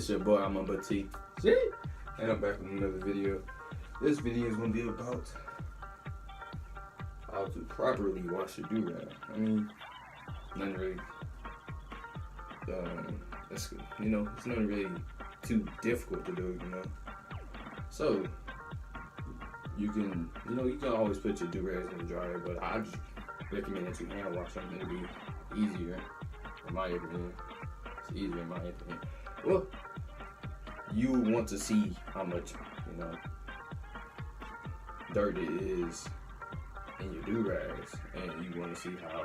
It's your boy, I'm a T. And I'm back with another video. This video is going to be about how to properly wash your durag. I mean, nothing really, it's nothing really too difficult to do, So, you can always put your durags in the dryer, but I just recommend that you hand wash them. It'll be easier, in my opinion. It's easier in my opinion. Well, you want to see how much, dirt it is in your durags, and you want to see how,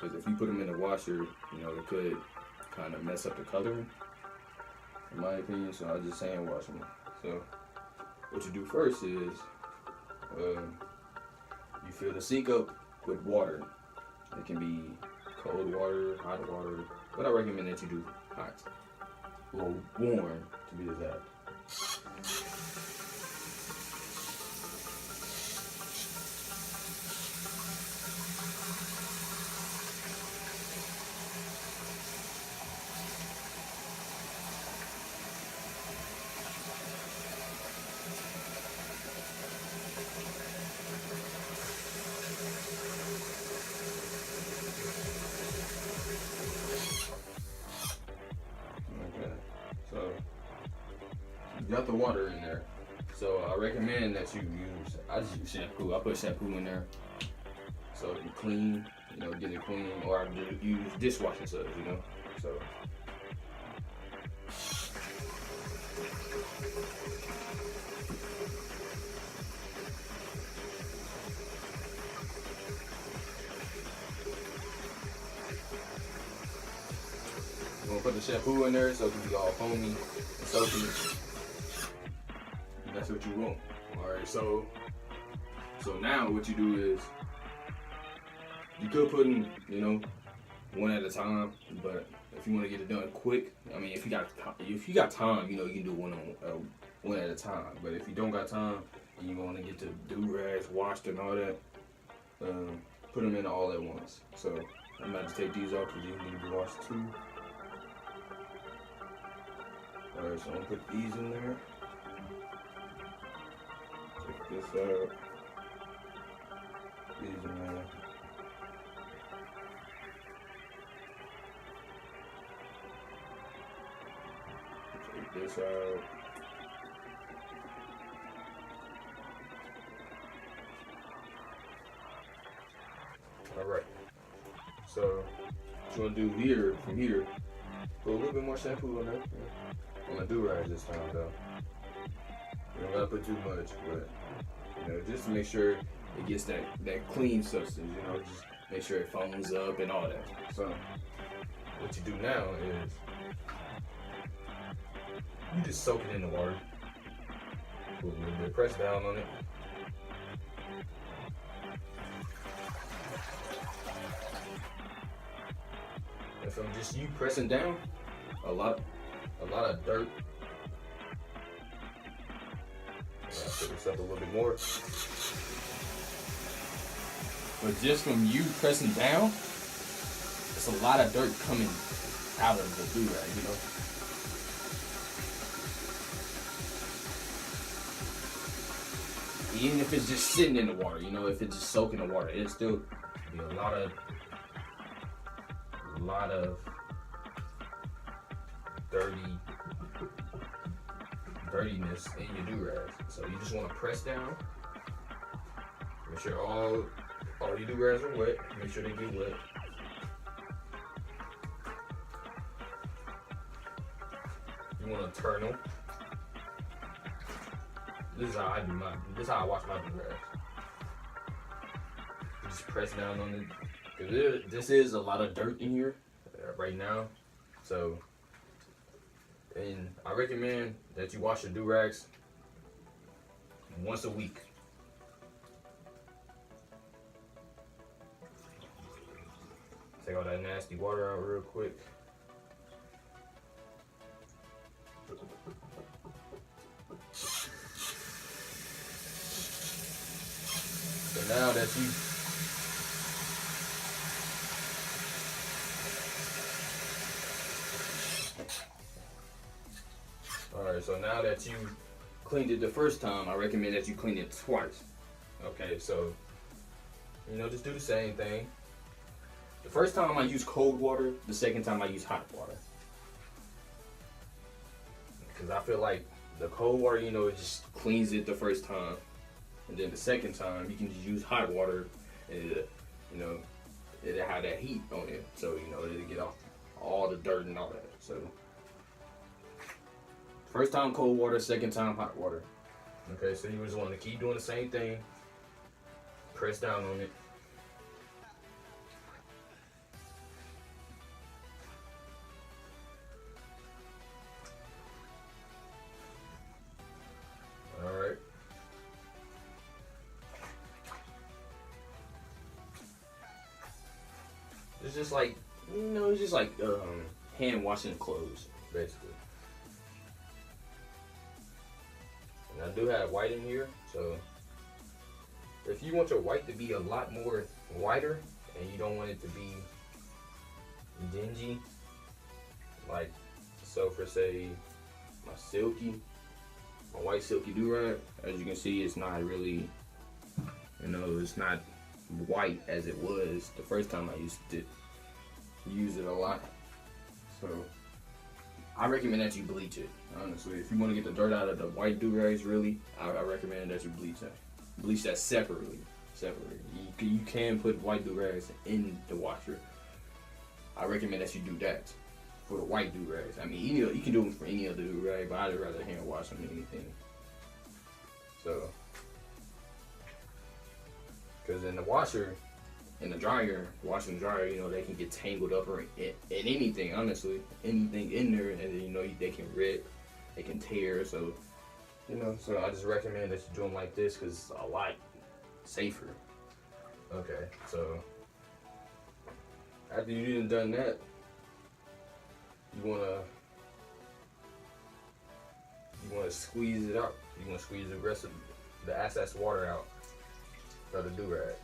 because if you put them in the washer, it could kind of mess up the coloring, in my opinion. So I just hand wash them. So what you do first is you fill the sink up with water. It can be cold water, hot water, but I recommend that you do hot or warm to be exact. You got the water in there, so I recommend that I just use shampoo. I put shampoo in there so you clean, get it clean, or I use dishwashing suds, so. I'm gonna put the shampoo in there so it can be all foamy and soapy. That's what you want. Alright, so now what you do is you could put in, one at a time, but if you want to get it done quick, I mean, if you got time, you can do one at a time. But if you don't got time and you want to get the durags washed and all that, put them in all at once. So I'm about to take these off because these need to be washed too. Alright, so I'm gonna put these in there. Take this out. These in there. Take this out. Alright. So what you wanna do here, from here, put a little bit more shampoo on there. On the durags this time though. You don't gotta put too much, but just to make sure it gets that clean substance, just make sure it foams up and all that. So what you do now is you just soak it in the water. Put a little bit, press down on it. And from just you pressing down, a lot of dirt. I'll put this up a little bit more. But just from you pressing down, it's a lot of dirt coming out of the durag, Even if it's just sitting in the water, if it's just soaking the water, it'll still be a lot of dirtiness in your durags. So you just want to press down. Make sure all your durags are wet. Make sure they get wet. You want to turn them. This is how I do mine. This is how I wash my durags. Just press down on it. Because this is a lot of dirt in here right now. So, and I recommend that you wash your durags once a week. Take all that nasty water out real quick. So now that you Alright, so now that you cleaned it the first time, I recommend that you clean it twice. Okay, so, you know, just do the same thing. The first time I use cold water, the second time I use hot water. Because I feel like the cold water, you know, it just cleans it the first time. And then the second time, you can just use hot water and, you know, it'll have that heat on it. So, you know, it'll get off all the dirt and all that. So, first time cold water, second time hot water. Okay, so you just want to keep doing the same thing. Press down on it. Alright. It's just like, you know, it's just like hand washing clothes, basically. And I do have white in here, so if you want your white to be a lot more whiter and you don't want it to be dingy, like, so for say my white silky durag, as you can see, it's not really, you know, it's not white as it was the first time I use it a lot. So I recommend that you bleach it, honestly. If you want to get the dirt out of the white durags, really, I recommend that you bleach that. Bleach that separately. You can put white durags in the washer. I recommend that you do that for the white durags. I mean, you can do them for any other durag, but I'd rather hand wash them than anything. So, because in the washer, in the dryer, washer and dryer, you know, they can get tangled up or in anything, honestly. Anything in there, and then, you know, they can rip, they can tear, so, you know, so I just recommend that you do them like this because it's a lot safer. Okay, so, after you've done that, you wanna squeeze it out. You wanna squeeze the rest of the excess water out of the durag.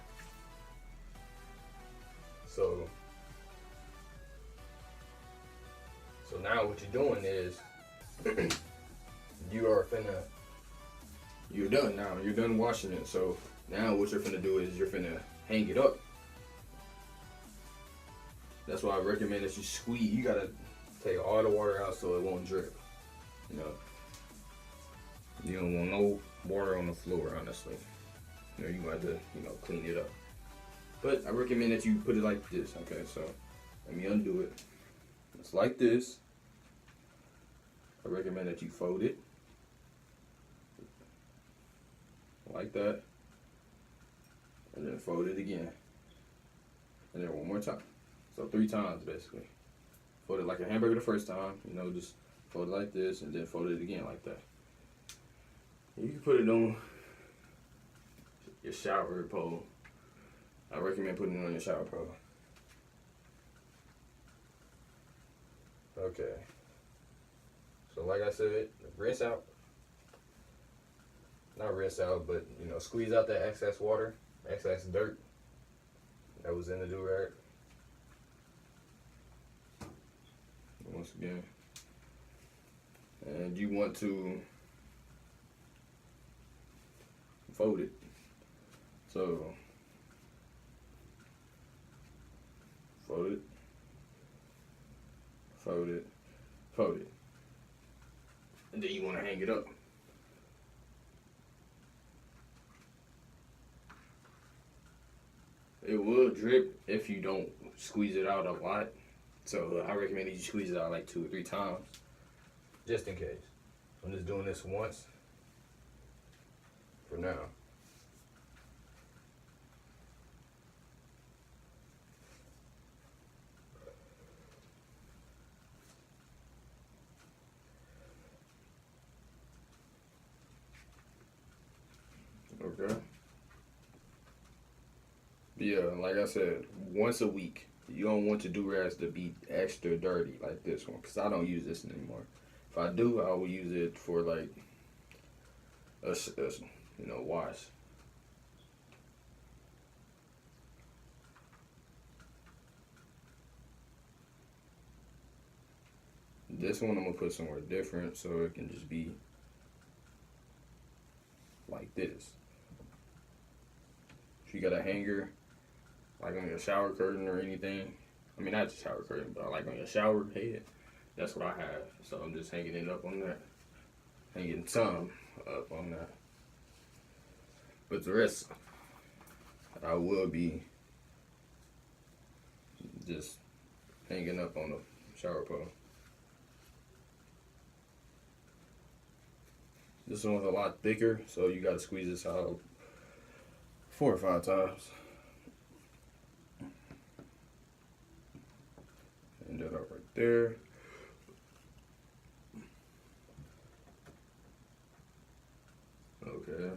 So now what you're doing is you're done now. You're done washing it. So now what you're finna do is you're finna hang it up. That's why I recommend that you squeeze. You gotta take all the water out so it won't drip. You know, you don't want no water on the floor, honestly. You know, you got to, you know, clean it up. But I recommend that you put it like this. Okay, so let me undo it. It's like this. I recommend that you fold it like that, and then fold it again, and then one more time. So 3 times basically. Fold it like a hamburger the first time, you know, just fold it like this, and then fold it again like that. You can put it on your shower pole. I recommend putting it on your shower pole. Okay. So like I said, rinse out. Not rinse out, but, you know, squeeze out that excess water, excess dirt that was in the durag. Once again. And you want to fold it. So fold it, fold it, fold it. And then you want to hang it up. It will drip if you don't squeeze it out a lot. So I recommend that you squeeze it out like 2 or 3 times, just in case. I'm just doing this once for now. Okay. Yeah, like I said, once a week. You don't want your durags to be extra dirty like this one, because I don't use this anymore. If I do, I will use it for like a you know, wash. This one I'm gonna put somewhere different so it can just be like this. If you got a hanger, like on your shower curtain or anything, I mean not the shower curtain, but like on your shower head, that's what I have. So I'm just hanging it up on that, hanging some up on that. But the rest, I will be just hanging up on the shower pole. This one's a lot thicker, so you gotta squeeze this out 4 or 5 times. And that up right there. Okay.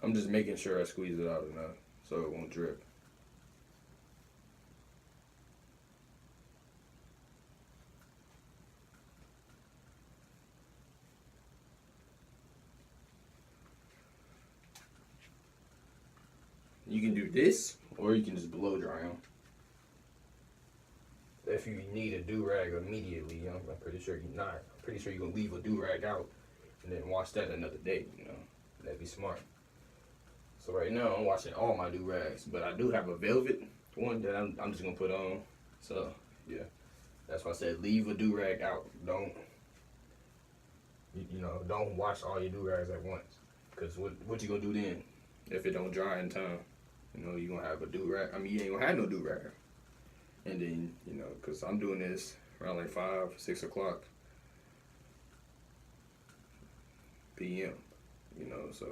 I'm just making sure I squeeze it out enough so it won't drip. You can do this, or you can just blow dry them. If you need a do-rag immediately, I'm pretty sure you're not. I'm pretty sure you're gonna leave a do-rag out and then wash that another day, That'd be smart. So right now I'm washing all my do-rags, but I do have a velvet one that I'm just gonna put on. So yeah, that's why I said leave a do-rag out. Don't don't wash all your do-rags at once, because what you gonna do then if it don't dry in time? You gonna have a do-rag. I mean, you ain't gonna have no do-rag. And then, because I'm doing this around like 5, 6 o'clock p.m., so.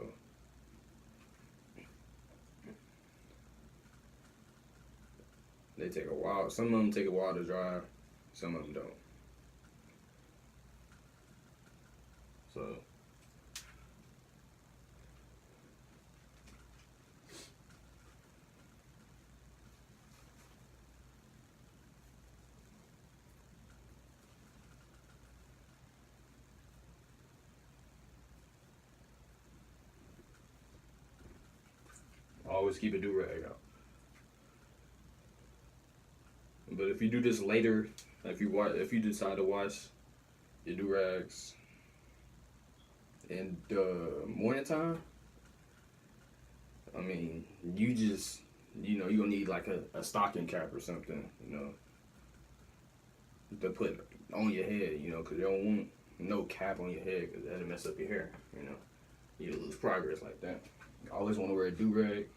They take a while. Some of them take a while to dry. Some of them don't. So. Always keep a do-rag out. But if you do this later, if you decide to wash your do-rags in the morning time, I mean, you just, you're going to need like a stocking cap or something, to put on your head, because you don't want no cap on your head because that'll mess up your hair, You lose progress like that. You always want to wear a do-rag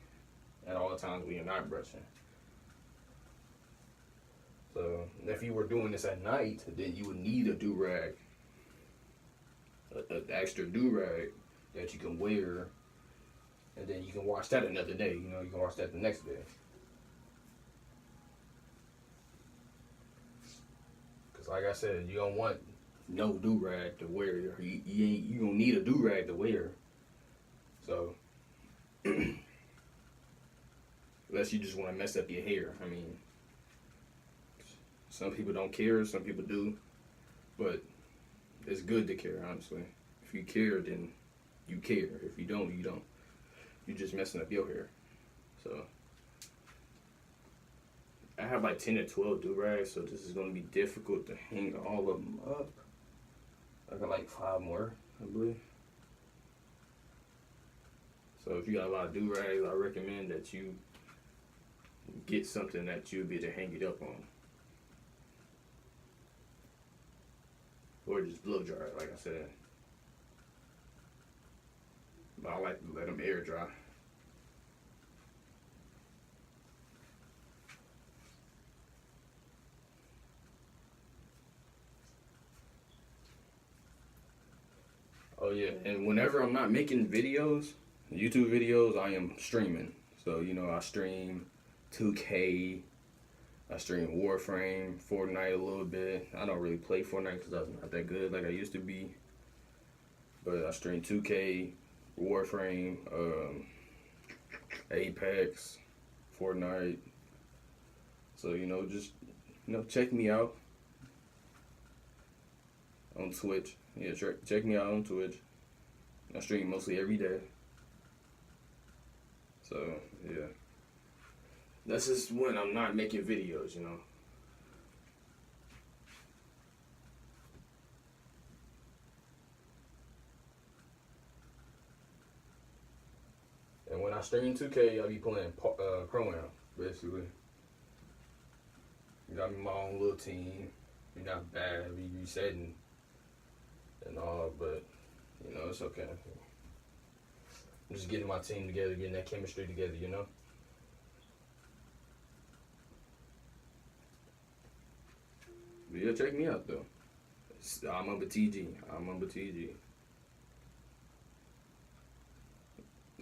at all times when you're not brushing. So if you were doing this at night, then you would need a do-rag, an extra do-rag that you can wear, and then you can wash that another day. You can wash that the next day. Because like I said, you don't want no do-rag to wear. You don't need a do-rag to wear. So unless you just want to mess up your hair. I mean, some people don't care, some people do, but it's good to care, honestly. If you care, then you care. If you don't, you don't. You're just messing up your hair. So I have like 10 or 12 do-rags, so this is going to be difficult to hang all of them up. I got like 5 more, I believe. So if you got a lot of do-rags, I recommend that you get something that you'll be able to hang it up on. Or just blow dry it, like I said. But I like to let them air dry. Oh yeah, and whenever I'm not making videos, YouTube videos, I am streaming. So, I stream 2K, I stream Warframe, Fortnite a little bit. I don't really play Fortnite because I'm not that good like I used to be. But I stream 2K, Warframe, Apex, Fortnite. So, just, check me out on Twitch. Yeah, check me out on Twitch. I stream mostly every day. So, yeah. That's just when I'm not making videos, you know. And when I stream 2K, I be playing Pro-Am, basically. You got me my own little team. You're not bad. I be resetting and all, but, you know, it's okay. I'm just getting my team together, getting that chemistry together, you know. But yeah, check me out, though. I'm up at TG.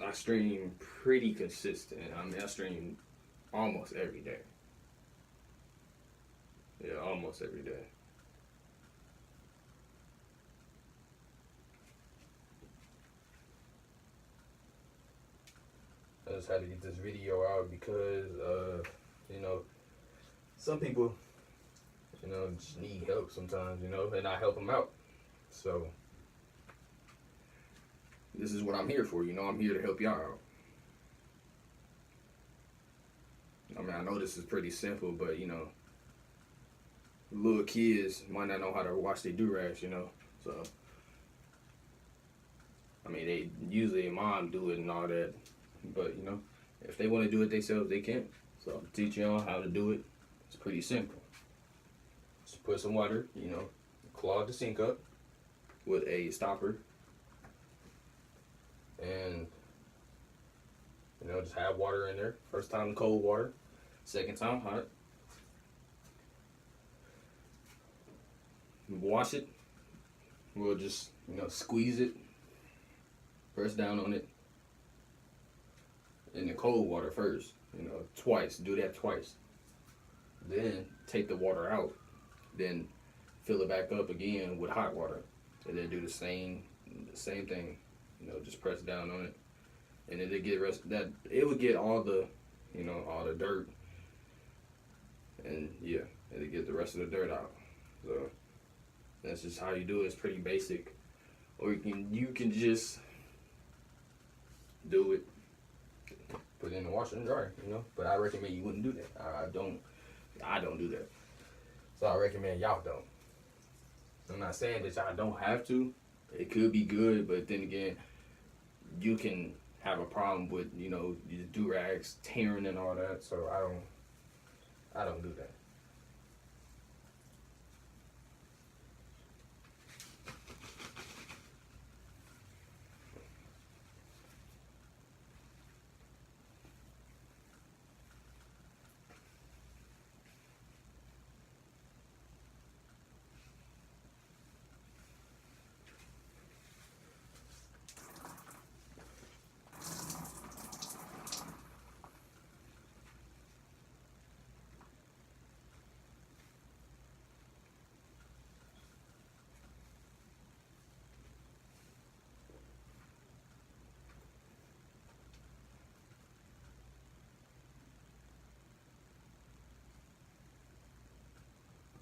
I stream pretty consistent. I mean, I stream almost every day. Yeah, almost every day. I just had to get this video out because, you know, some people, you know, just need help sometimes, you know, and I help them out. So, this is what I'm here for, you know, I'm here to help y'all out. I mean, I know this is pretty simple, but, you know, little kids might not know how to wash their Durags, you know, so, I mean, they usually mom do it and all that, but, you know, if they want to do it themselves, they can. So, I'm teaching y'all how to do it. It's pretty simple. Just put some water, you know, clog the sink up with a stopper, and, you know, just have water in there. First time cold water, second time hot. Wash it. We'll just, you know, squeeze it, press down on it in the cold water first, you know, twice. Do that twice. Then take the water out. Then fill it back up again with hot water, and then do the same thing. You know, just press down on it, and then it would get all the, you know, all the dirt, and yeah, it'll get the rest of the dirt out. So that's just how you do it. It's pretty basic, or you can just do it, put it in the washer and dryer, you know. But I recommend you wouldn't do that. I don't do that. So I recommend y'all don't. I'm not saying that y'all don't have to. It could be good, but then again, you can have a problem with, you know, your Durags tearing and all that. So I don't do that.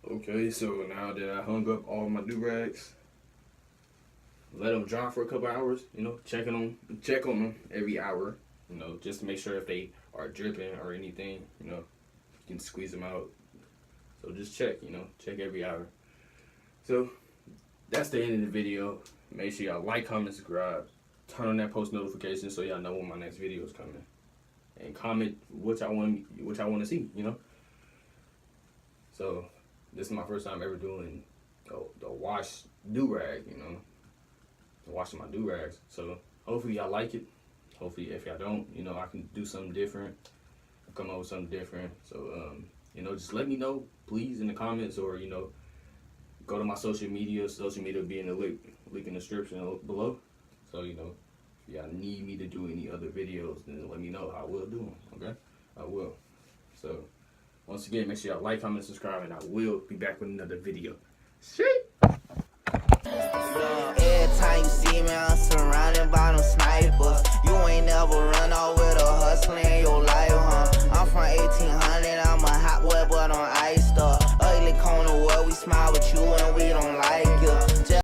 Okay, so now that I hung up all my Durags, let them dry for a couple hours, you know, check on them every hour, you know, just to make sure if they are dripping or anything, you know, you can squeeze them out. So just check, you know, check every hour. So that's the end of the video. Make sure y'all like, comment, subscribe, turn on that post notification so y'all know when my next video is coming, and comment what y'all want to see, you know. So this is my first time ever doing the wash Durag, you know, washing my Durags. So hopefully y'all like it. Hopefully if y'all don't, you know, I can do something different, come up with something different. So you know, just let me know, please, in the comments, or, you know, go to my social media. Social media will be in the link in the description below. So, you know, if y'all need me to do any other videos, then let me know. I will do them, okay? I will. So, once again, make sure y'all like, comment, subscribe, and I will be back with another video. See? Every time you see me, I'm surrounded by them snipers. You ain't never run off with a hustler in your life, huh? I'm from 1800, I'm a hot boy, but on ice.